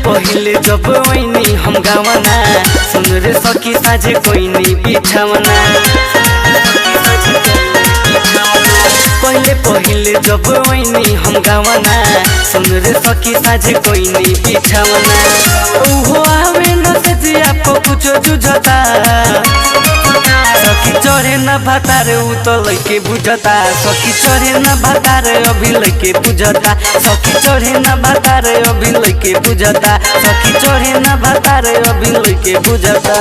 पहिले जब वैनी हम गावना सुन रे सखी साझे कोई नहीं बिछावना। पहिले जब वैनी हम गावना सुन रे सखी साझे कोई नहीं बिछावना। ओहो आवे न से जिया को कुछ जुझता सखी चढ़े न भातारे उ तो लइके बुझता। सखी चढ़े न भातारे अभी लइके बुझता। सखी चढ़े न भातारे अभी लइके बुझता। सखी चढ़े न भातारे अभी लइके बुझता।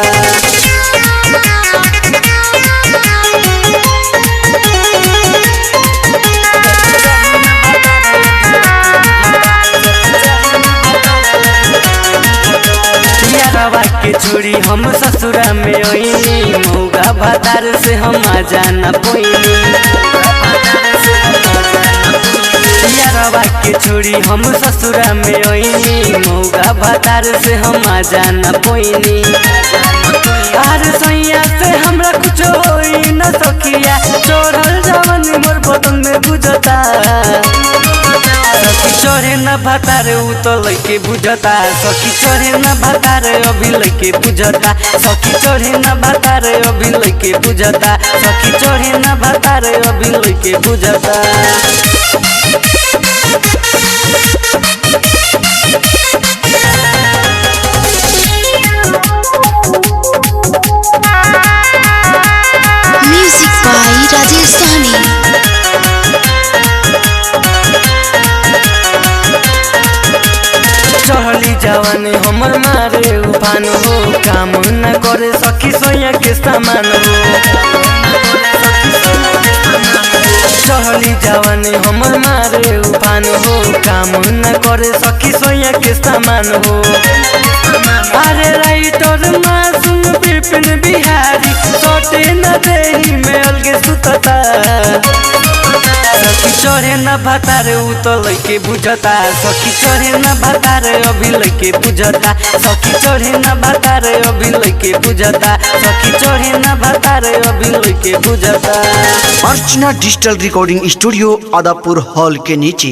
यारवा के छोड़ी हम ससुरा में आईनी मौगा भातार से हम आजा न पोईनी। यारवा के छोड़ी हम ससुरा में आईनी मौगा भातार से हम आजा न पोईनी। आर सैया से हमरा कुछ होई न सखिया चढ़ल जवानी मोर बदन में बुझता। सखी चढ़े न भातारे उ तो लइके बुझता। सखी चढ़े न भातारे अभी लइके बुझता। सखी चढ़े न भातारे अभी लइके बुझता। सखी चढ़े न भातारे अभी लइके बुझता। म्यूजिक बाय राजेश सहनी। चढ़ली जवानी हमर मारे उफान हो काम न करे सखी सोया के सामान हो। चढ़ली जवानी हमर मारे उफान हो काम न करे सखी सोया के सामान हो। अरे राइटर मासूम विपिन बिहारी सोटे न देही में अलगे सुतता। सखी चढ़े न भातारे उ तो लइके बुझता। सखी चढ़े न भातारे अभी लइके बुझता। सखी चढ़े न भातारे अभी लइके बुझता। सखी चढ़े न भातारे अभी लइके बुझता। Archana digital recording studio Adapur hall के नीचे।